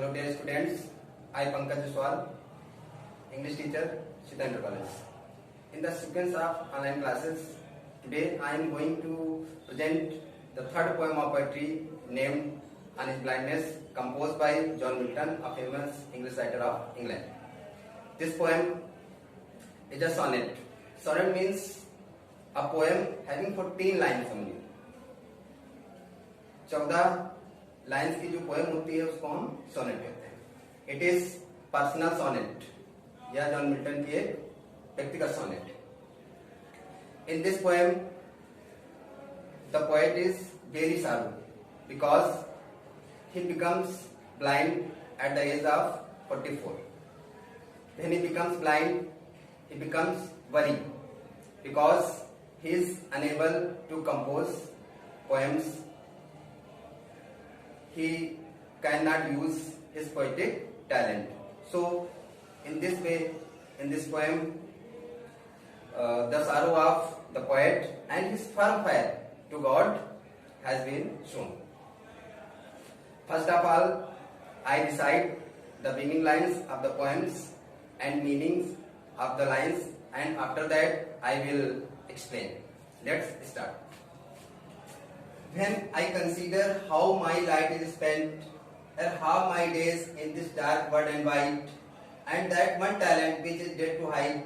Hello dear students, I Pankaj Jaswal, English teacher, Chitendra College. In the sequence of online classes, today I am going to present the third poem of poetry named On His Blindness, composed by John Milton, a famous English writer of England. This poem is a sonnet. Sonnet means a poem having 14 lines only. 14 lines की जो poem होती है उसको हम sonnet कहते हैं. It is personal sonnet या John Milton की एक व्यक्तिगत sonnet. In this poem the poet is very sad because he becomes blind at the age of 44. When he becomes blind, he becomes worried because he is unable to compose poems. He cannot use his poetic talent. So, in this way, in this poem, the sorrow of the poet and his firm faith to God has been shown. First of all, I recite the beginning lines of the poems and meanings of the lines, and after that I will explain. Let's start. When I consider how my light is spent, and how my days in this dark world and white, and that one talent which is dead to hide,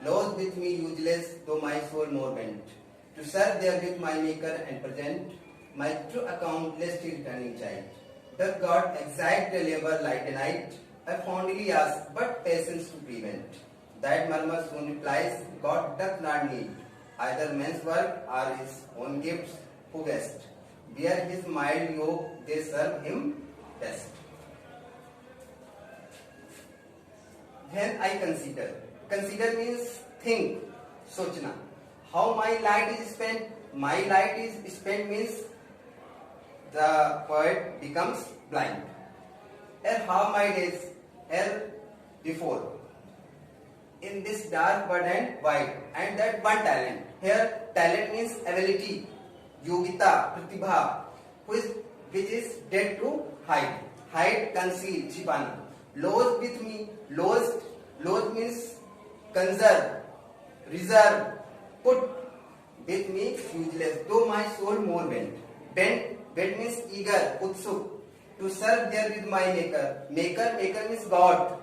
lost with me useless, though my soul more bent, to serve there with my Maker and present my true account, lest he returning child. Doth God exact the labor light and night? I fondly ask, but patience to prevent. That murmur soon replies, God doth not need either man's work or his own gifts. Who best bear his mild yoke, they serve him best. When I consider means think, sochna. How my light is spent? My light is spent means the poet becomes blind. And how my days before in this dark world and white, and that one talent. Here talent means ability, yogita, pratibha, which is dead to hide, conceal, chipana. Lost with me, lost means conserve, reserve, put with me useless, though my soul more bent means eager, utsuk, to serve there with my maker means God,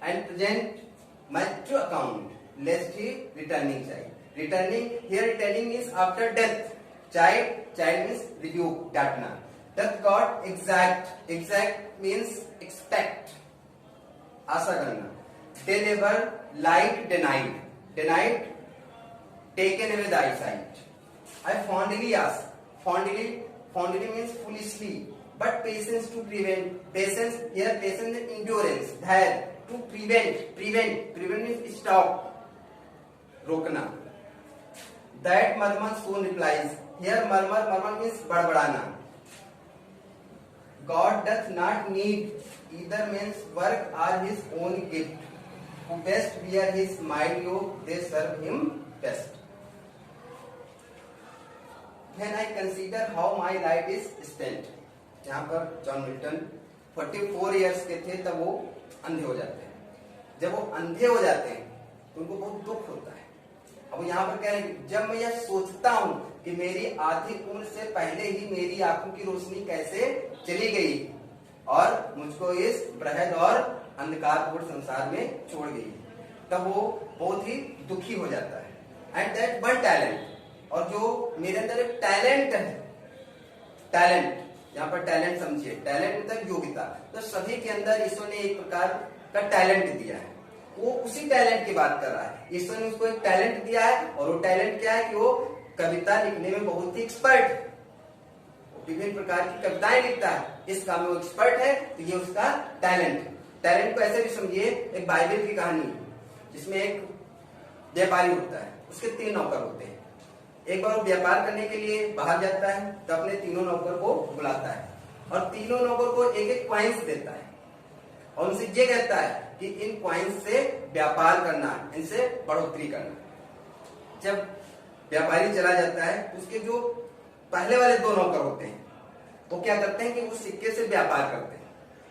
and present my true account, lest he returning child. Returning here, returning means after death. Child means rebuke, datna. Doth God exact means expect, asa karna. Deliver, light denied, taken away thy sight. I fondly ask, fondly means foolishly, but patience to prevent. Patience here, patience is endurance, dhair, to prevent means stop, rokna. That murmur soon replies. Here murmur means badbadana. God doth not need either man's work or his own gift. Who best bear his mild yoke, they serve him best. When I consider how my life is spent. यहाँ पर John Milton 44 years के थे तब वो अंधे हो जाते हैं. जब वो अंधे हो जाते हैं तो उनको बहुत दुख होता है. अब यहाँ पर कह रहे हैं, जब मैं यह सोचता हूँ कि मेरी आधी उम्र से पहले ही मेरी आंखों की रोशनी कैसे चली गई और मुझको इस बृहद और अंधकारपूर्ण संसार में छोड़ गई, तब वो बहुत ही दुखी हो जाता है. एंड दैट वन टैलेंट, और जो मेरे अंदर एक टैलेंट है, टैलेंट यहाँ पर टैलेंट समझिए, टैलेंट मतलब योग्यता. तो सभी के अंदर ईश्वर ने एक प्रकार का टैलेंट दिया है. वो उसी टैलेंट की बात कर रहा है. ईश्वर ने उसको एक टैलेंट दिया है, और वो टैलेंट क्या है कि वो कविता लिखने में बहुत ही एक्सपर्ट है. विभिन्न प्रकार की कविताएं लिखता है, इस काम में वो एक्सपर्ट है. तो ये उसका टैलेंट. टैलेंट को ऐसे भी समझिए, एक बाइबल की कहानी जिसमें एक व्यापारी होता है, उसके 3 नौकर होते हैं. एक बार वो व्यापार करने के लिए बाहर जाता है तो अपने तीनों नौकर को बुलाता है और तीनों नौकर को एक एक कॉइन्स देता है और उनसे ये कहता है कि इन कॉइन्स से व्यापार करना, इनसे बढ़ोतरी करना. जब व्यापारी चला जाता है तो उसके जो पहले वाले 2 नौकर होते हैं वो क्या करते हैं कि वो सिक्के से व्यापार करते हैं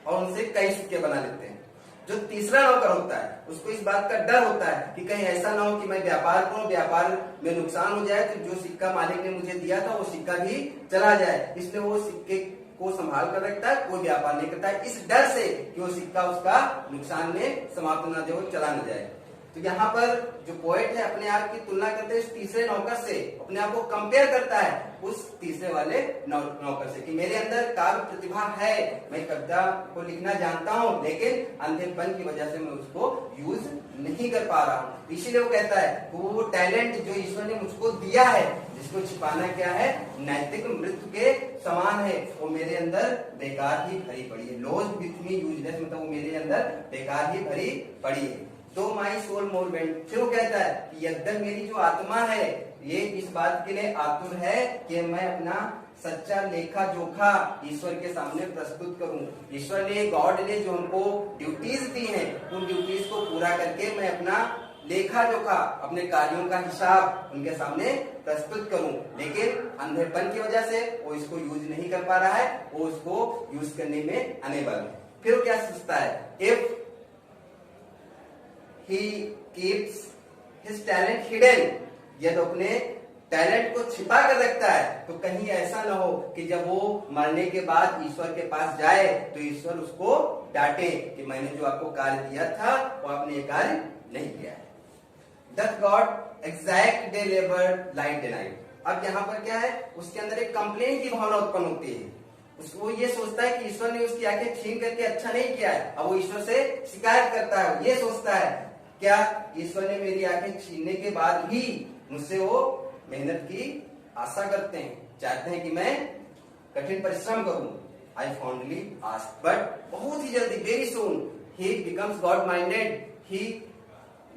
और उनसे कई सिक्के बना लेते हैं। जो तीसरा नौकर होता है उसको इस बात का डर होता है कि कहीं ऐसा ना हो कि मैं व्यापार करूं, व्यापार में नुकसान हो जाए तो जो सिक्का मालिक ने मुझे दिया था वो सिक्का भी चला जाए, इसलिए वो सिक्के को संभाल कर रखता है, कोई व्यापार नहीं करता है इस डर से कि वो सिक्का उसका नुकसान में समाप्त न हो, चला न जाए। तो यहाँ पर जो पोएट है अपने आप की तुलना करते हैं इस तीसरे नौकर से, अपने आप को कंपेयर करता है उस तीसरे वाले नौकर से कि मेरे अंदर काव्य प्रतिभा है, मैं कविता को लिखना जानता हूँ, लेकिन अंधेपन की वजह से मैं उसको यूज नहीं कर पा रहा हूँ। इसीलिए वो कहता है वो टैलेंट जो ईश्वर ने मुझको दिया है, जिसको छिपाना क्या है, नैतिक मृत्यु के समान है, वो मेरे अंदर बेकार ही भरी पड़ी है। लॉस्ट विथ मी यूजलेस, मतलब वो मेरे अंदर बेकार ही भरी पड़ी है। तो माई सोल मोर वेंट, फिर वो कहता है कि यद्यप मेरी जो आत्मा है ये इस बात के लिए आतुर है कि मैं अपना सच्चा लेखा जोखा ईश्वर के सामने प्रस्तुत करूं। ईश्वर ने, गॉड ने जो हमको ड्यूटीज दी हैं, उन ड्यूटीज को पूरा करके मैं अपना लेखा जोखा, अपने कार्यों का हिसाब उनके सामने प्रस्तुत करूं। लेकिन अंधेपन की वजह से वो इसको यूज नहीं कर पा रहा है, वो उसको यूज करने में अनेबल है। फिर वो क्या सोचता है, if he keeps his talent hidden, यदि अपने टैलेंट को छिपा कर रखता है तो कहीं ऐसा ना हो कि जब वो मरने के बाद ईश्वर के पास जाए तो ईश्वर उसको डांटे कि मैंने जो आपको कार्य दिया था वो आपने ये कार्य नहीं किया है। Doth God exact day labor light day night, अब यहाँ पर क्या है, उसके अंदर एक कंप्लेन की भावना उत्पन्न होती है। वो ये सोचता है कि ईश्वर ने उसकी आंखें छीन करके अच्छा नहीं किया है, अब वो ईश्वर से शिकायत करता है। ये सोचता है क्या ईश्वर ने मेरी आंखें छीनने के बाद भी मुझसे वो मेहनत की आशा करते हैं, चाहते हैं कि मैं कठिन परिश्रम करूं। आई फॉन्डली आस्क, बट बहुत ही जल्दी, very soon he becomes God minded, he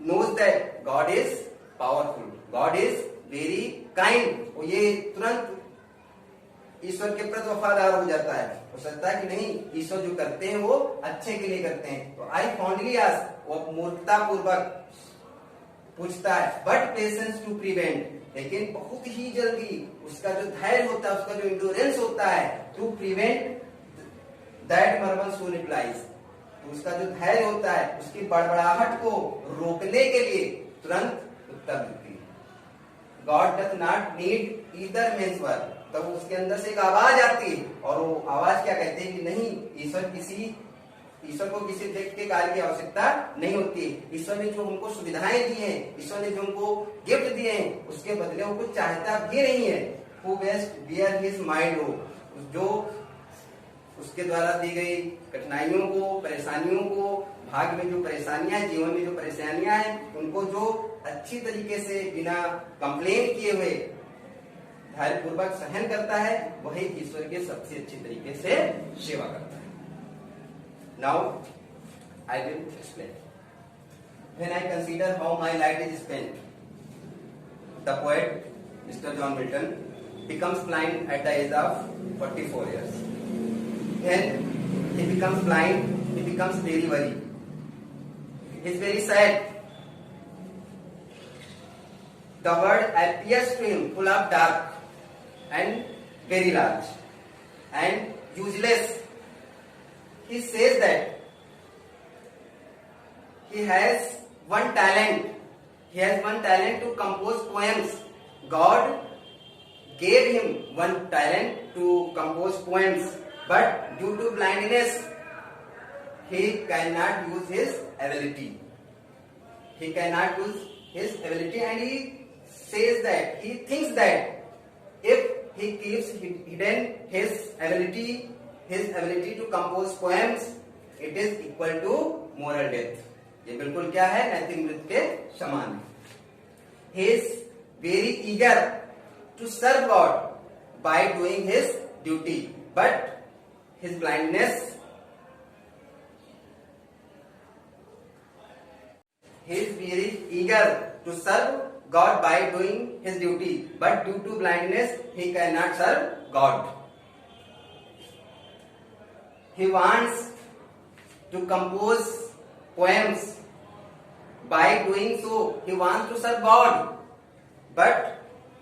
knows that God is powerful, God is very kind. और ये तुरंत ईश्वर के प्रति वफादार हो जाता है, हो सकता है कि नहीं, ईश्वर जो करते हैं वो अच्छे के लिए करते हैं। तो आई फॉन्डली आस्क, वो मूर्खता पूर्वक पूछता है, बट पेशेंस टू प्रिवेंट, लेकिन बहुत ही जल्दी उसका जो धैर्य होता है, उसका जो इंडोरेंस होता है, to prevent that mammal so replies, तो उसका जो धैर्य होता है उसकी बड़बड़ाहट को रोकने के लिए तुरंत उत्तर देती है। God doth not need either man's work, तब उसके अंदर से एक आवाज आती है और वो आवाज क्या कहती है कि नहीं, ईश्वर को किसी व्यक्ति के कार्य की आवश्यकता नहीं होती। ईश्वर ने जो हमको सुविधाएं दी हैं, ईश्वर ने जो हमको गिफ्ट दिए हैं, उसके बदले वो कुछ चाहता भी नहीं है। Who best bear his mind हो, जो उसके द्वारा दी गई कठिनाइयों को, परेशानियों को, भाग्य में जो परेशानियां हैं, जीवन में जो परेशानियां हैं, उनको जो अच्छी तरीके से बिना कंप्लेन किए हुए धैर्यपूर्वक सहन करता है, वही ईश्वर के सबसे अच्छी तरीके से सेवा करता है। Now I will explain. When I consider how my life is spent, the poet Mr. John Milton becomes blind at the age of 44 years. When he becomes blind, he becomes very worried. He is very sad. The world appears to him full of dark and very large and useless. He says that he has one talent. He has one talent to compose poems. God gave him one talent to compose poems, but due to blindness, he cannot use his ability. He cannot use his ability, and he says that, he thinks that if he keeps hidden his ability to compose poems, it is equal to moral death. ये बिल्कुल क्या है, नैतिक मृत्यु के समान है। He is very eager to serve God by doing his duty, but his blindness, he is very eager to serve God by doing his duty, but due to blindness he cannot serve God. He wants to compose poems. By doing so, he wants to serve God, but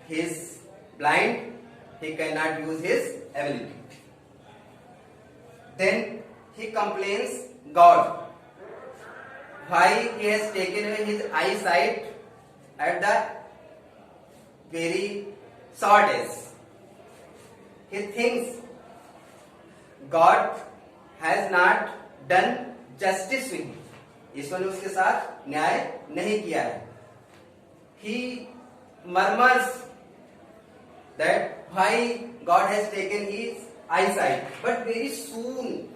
he is blind. He cannot use his ability. Then he complains God. Why he has taken away his eyesight at the very short age. He thinks God has not done justice with him. ईश्वर ने उसके साथ न्याय नहीं किया है. He murmurs that why God has taken his eyesight, but very soon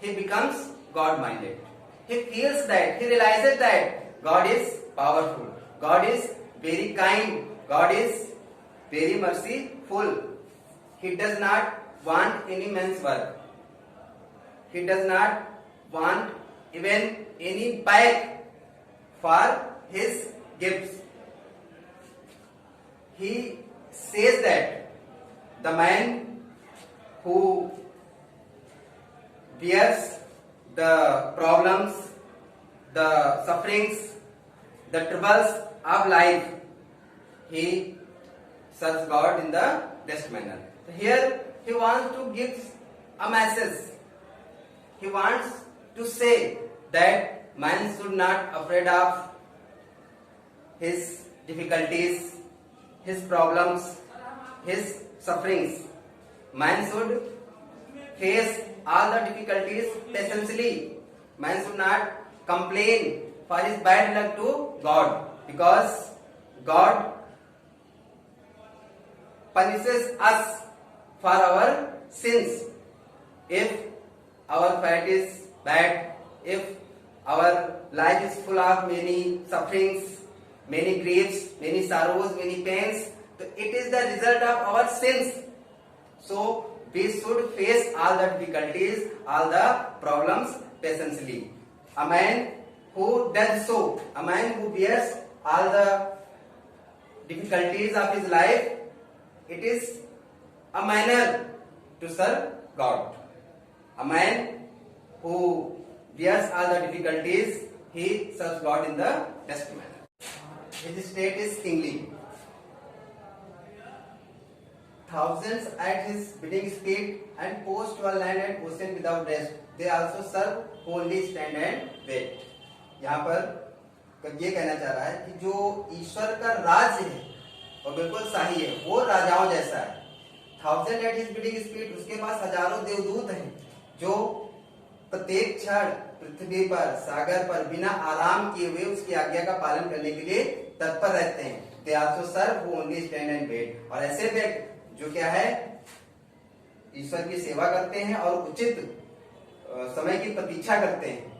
he becomes God-minded. He feels that, he realizes that God is powerful, God is very kind, God is very merciful. He does not want any man's work. He does not want even any back for his gifts. He says that the man who bears the problems, the sufferings, the troubles of life, he serves God in the best manner. Here he wants to give a message. He wants to say that man should not afraid of his difficulties, his problems, his sufferings. Man should face all the difficulties patiently. Man should not complain for his bad luck to God, because God punishes us for our sins. If our fate is bad, if our life is full of many sufferings, many griefs, many sorrows, many pains, so it is the result of our sins. So we should face all the difficulties, all the problems patiently. A man who does so, a man who bears all the difficulties of his life, it is a manner to serve God. A man who bears all the difficulties, he serves God in the best manner. His state is kingly. Thousands at his bidding speed, and post to a land and ocean without rest. They also serve, only stand and wait. यहाँ पर ये कहना चाह रहा है कि जो ईश्वर का राज्य है और बिल्कुल सही है, वो राजाओं जैसा है. Thousand at his bidding speed, उसके पास हजारों देवदूत हैं जो प्रत्येक क्षण पृथ्वी पर, सागर पर बिना आराम किए हुए उसकी आज्ञा का पालन करने के लिए तत्पर रहते हैं. They also serve, who only stand and wait. और ऐसे व्यक्ति जो क्या है, ईश्वर की सेवा करते हैं और उचित समय की प्रतीक्षा करते हैं,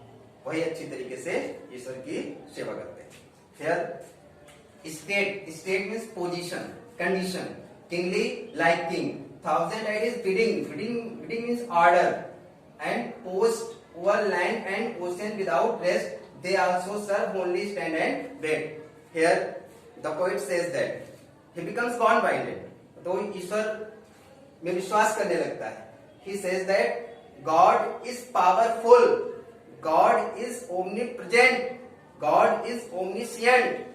वही अच्छी तरीके से ईश्वर की सेवा करते हैं. Here state, state means position, condition. Kingly like king. Thousand at his bidding, bidding means order. And post over land and ocean without rest. They also serve, only stand and wait. Here the poet says that he becomes God-minded. तो ईश्वर में विश्वास करने लगता है. He says that God is powerful, God is omnipresent, God is omniscient,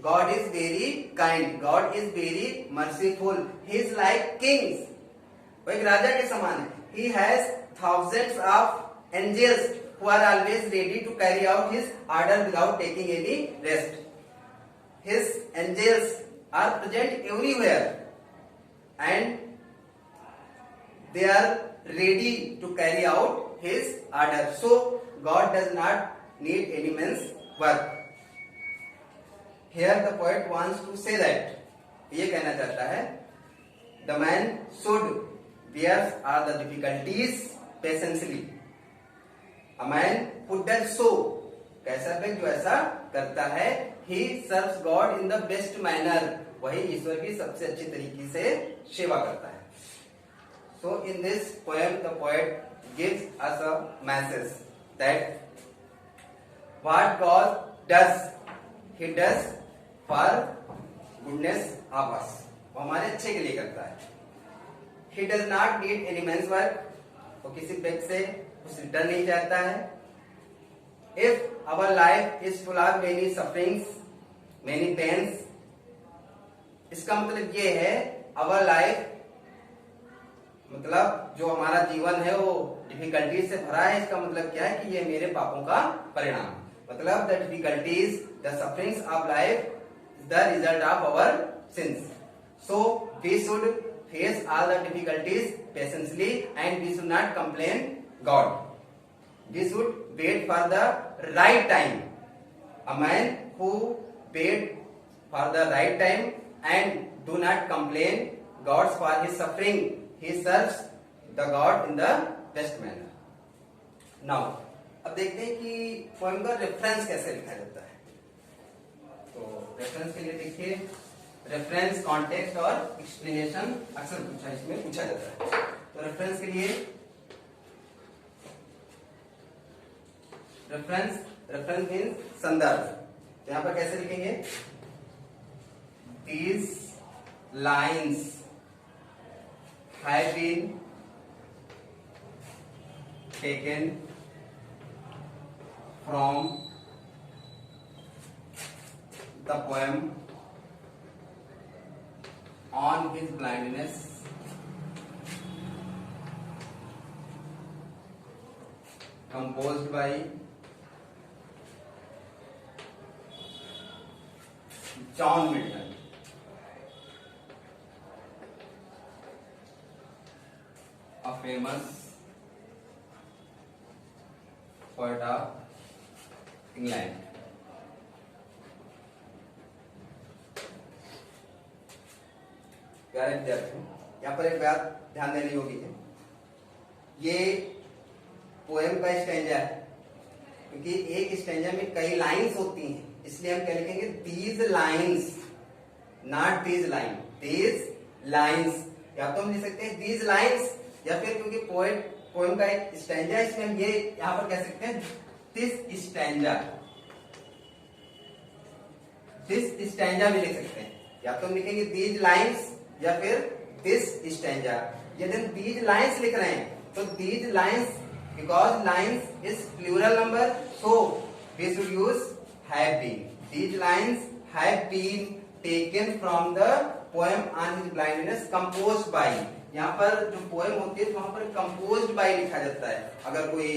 God is very kind, God is very merciful. He is like kings. वो एक राजा के समान है. He has thousands of angels who are always ready to carry out his order without taking any rest. His angels are present everywhere and they are ready to carry out his order. So God does not need any man's work. Here the poet wants to say that, ये कहना चाहता है, the man should bear all the difficulties patiently. A man who does so, कैसा व्यक्ति जो ऐसा करता है, he serves God in the best manner, वही ईश्वर की सबसे अच्छी तरीके से सेवा करता है. So in this poem the poet gives us a message that what God does, he does for goodness of us. वो हमारे अच्छे के लिए करता है. He does not need any man's work. वो किसी व्यक्ति से कुछ रिटर्न नहीं चाहता है. If our life is full of many sufferings, many pains, इसका मतलब ये है our life मतलब जो हमारा जीवन है वो डिफिकल्टीज से भरा है, इसका मतलब क्या है कि ये मेरे पापों का परिणाम, मतलब the difficulties, the sufferings of life, the result of our sins. So we should face all the difficulties patiently and we should not complain God. We should wait for the right time. A man who wait for the right time and do not complain God for his suffering, he serves the God in the best manner. Now, अब देखते हैं कि poem का reference कैसे लिखा जाता है. तो रेफरेंस के लिए देखिए, रेफरेंस, कॉन्टेक्स्ट और एक्सप्लेनेशन अक्सर इसमें पूछा जाता है. तो रेफरेंस के लिए रेफरेंस मीन्स संदर्भ. तो यहां पर कैसे लिखेंगे? These lines have been taken from the poem on his blindness composed by John Milton. A famous poet of England. प्यारे विद्यार्थियों, यहाँ पर एक बात ध्यान देने योग्य है. ये पोएम का स्टैंजा है, क्योंकि एक स्टैंजा में कई लाइंस होती हैं, इसलिए हम क्या लिखेंगे? These lines, not these line, these lines. या तो हम लिख सकते हैं दीज लाइन्स, या फिर क्योंकि पोएम का एक स्टैंजा है, इसमें हम ये यहां पर कह सकते हैं दिस स्टैंजा. दिस स्टैंजा भी लिख सकते हैं. या तो हम लिखेंगे दीज लाइन्स या फिर दिस स्टैंजा. यदि हम दीज लाइन्स लिख रहे हैं तो these lines, because lines is plural number, so we should use have been. These lines have been taken from the poem on his blindness composed by. यहाँ पर जो पोएम होती है वहां पर composed by लिखा जाता है. अगर कोई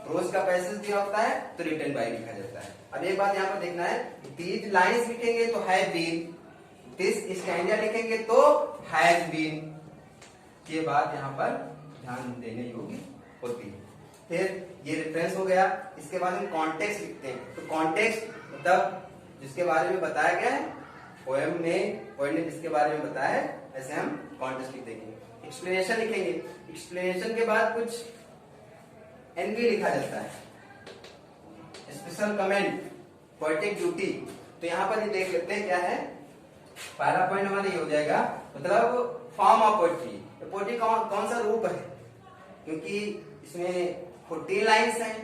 प्रोज का पैसेज दिया होता है तो written by लिखा जाता है. अब एक बात यहाँ पर देखना है, these lines लिखेंगे तो have been, this stanza लिखेंगे तो has been. ये बात यहाँ पर ध्यान देने योग्य होती है. फिर ये रेफरेंस हो गया. इसके बाद हम कॉन्टेक्स्ट लिखते हैं. तो कॉन्टेक्स्ट मतलब जिसके बारे में बताया गया है, पोएम ने जिसके बारे में बताया है, ऐसे हम कॉन्टेक्स्ट लिख देंगे. एक्सप्लेनेशन लिखेंगे. एक्सप्लेनेशन के बाद कुछ एनवी लिखा जाता है, स्पेशल कमेंट, पोएटिक ड्यूटी. तो यहाँ पर ये देख लेते हैं क्या है. पहला पॉइंट हमारा ये हो जाएगा, मतलब फॉर्म ऑफ पोएट्री. पोएट्री कौन सा रूप है, क्योंकि इसमें 14 लाइन्स हैं,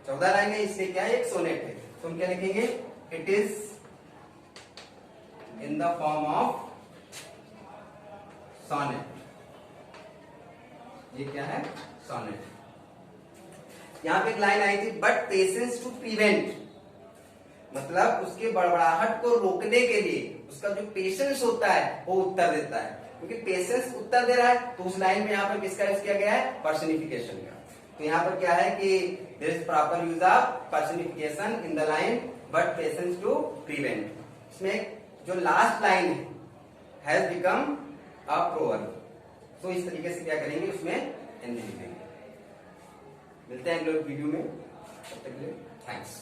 14 लाइन है, इससे क्या है, एक सोनेट है. तो हम क्या लिखेंगे? It is in the form of sonnet. ये क्या है? सोनेट. यहां पे एक लाइन आई थी, बट पेशेंस टू प्रिवेंट, मतलब उसके बड़बड़ाहट को रोकने के लिए उसका जो पेशेंस होता है वो उत्तर देता है. क्योंकि पेशेंस उत्तर दे रहा है तो उस लाइन में यहाँ पर किसका यूज किया गया है? पर्सनिफिकेशन का. तो यहाँ पर क्या है कि there is proper use of personification in the line, but patience to prevent. इसमें जो लास्ट लाइन है, हैज बिकम अ प्रोवर्ब. तो इस तरीके से क्या करेंगे, उसमें एनवी लिखेंगे. मिलते हैं अगले वीडियो में. तब तक के लिए थैंक्स.